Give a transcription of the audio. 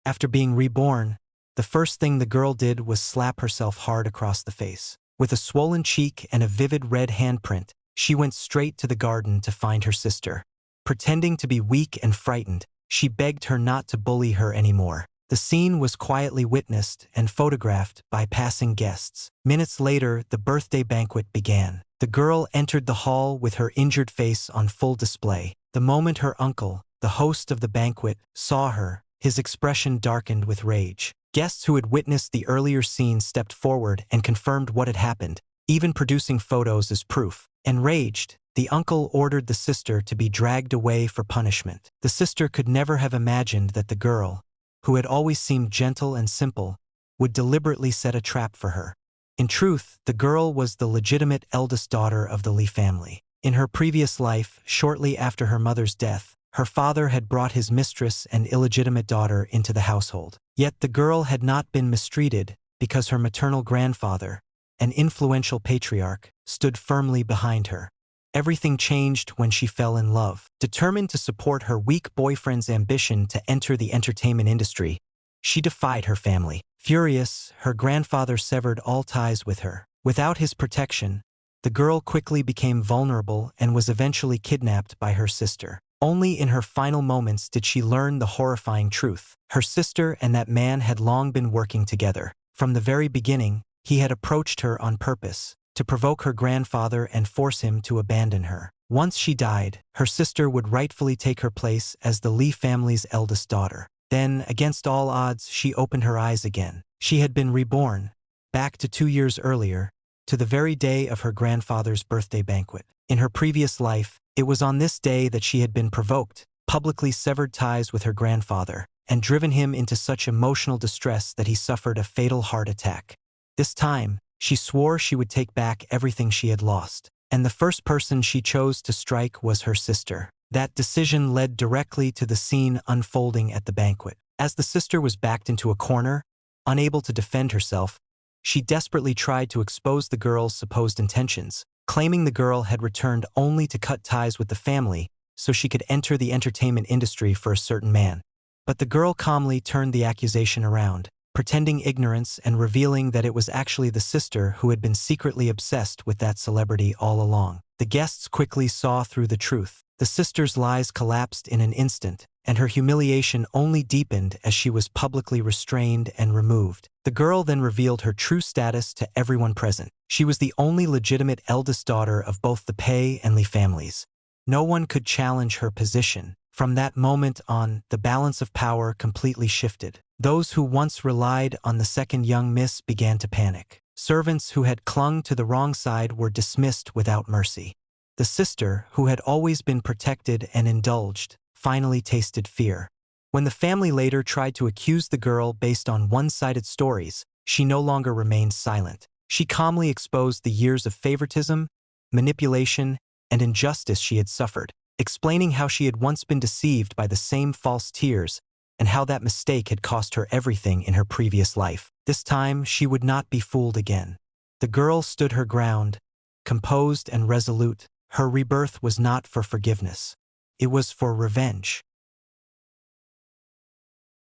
After being reborn, the first thing the girl did was slap herself hard across the face. With a swollen cheek and a vivid red handprint, she went straight to the garden to find her sister. Pretending to be weak and frightened, she begged her not to bully her anymore. The scene was quietly witnessed and photographed by passing guests. Minutes later, the birthday banquet began. The girl entered the hall with her injured face on full display. The moment her uncle, the host of the banquet, saw her, his expression darkened with rage. Guests who had witnessed the earlier scene stepped forward and confirmed what had happened, even producing photos as proof. Enraged, the uncle ordered the sister to be dragged away for punishment. The sister could never have imagined that the girl, who had always seemed gentle and simple, would deliberately set a trap for her. In truth, the girl was the legitimate eldest daughter of the Lee family. In her previous life, shortly after her mother's death, her father had brought his mistress and illegitimate daughter into the household. Yet the girl had not been mistreated because her maternal grandfather, an influential patriarch, stood firmly behind her. Everything changed when she fell in love. Determined to support her weak boyfriend's ambition to enter the entertainment industry, she defied her family. Furious, her grandfather severed all ties with her. Without his protection, the girl quickly became vulnerable and was eventually kidnapped by her sister. Only in her final moments did she learn the horrifying truth. Her sister and that man had long been working together. From the very beginning, he had approached her on purpose, to provoke her grandfather and force him to abandon her. Once she died, her sister would rightfully take her place as the Lee family's eldest daughter. Then, against all odds, she opened her eyes again. She had been reborn, back to 2 years earlier, to the very day of her grandfather's birthday banquet. In her previous life, it was on this day that she had been provoked, publicly severed ties with her grandfather, and driven him into such emotional distress that he suffered a fatal heart attack. This time, she swore she would take back everything she had lost, and the first person she chose to strike was her sister. That decision led directly to the scene unfolding at the banquet. As the sister was backed into a corner, unable to defend herself, she desperately tried to expose the girl's supposed intentions, claiming the girl had returned only to cut ties with the family so she could enter the entertainment industry for a certain man. But the girl calmly turned the accusation around, pretending ignorance and revealing that it was actually the sister who had been secretly obsessed with that celebrity all along. The guests quickly saw through the truth. The sister's lies collapsed in an instant, and her humiliation only deepened as she was publicly restrained and removed. The girl then revealed her true status to everyone present. She was the only legitimate eldest daughter of both the Pei and Lee families. No one could challenge her position. From that moment on, the balance of power completely shifted. Those who once relied on the second young miss began to panic. Servants who had clung to the wrong side were dismissed without mercy. The sister, who had always been protected and indulged, finally tasted fear. When the family later tried to accuse the girl based on one-sided stories, she no longer remained silent. She calmly exposed the years of favoritism, manipulation, and injustice she had suffered, explaining how she had once been deceived by the same false tears and how that mistake had cost her everything in her previous life. This time, she would not be fooled again. The girl stood her ground, composed and resolute. Her rebirth was not for forgiveness. It was for revenge.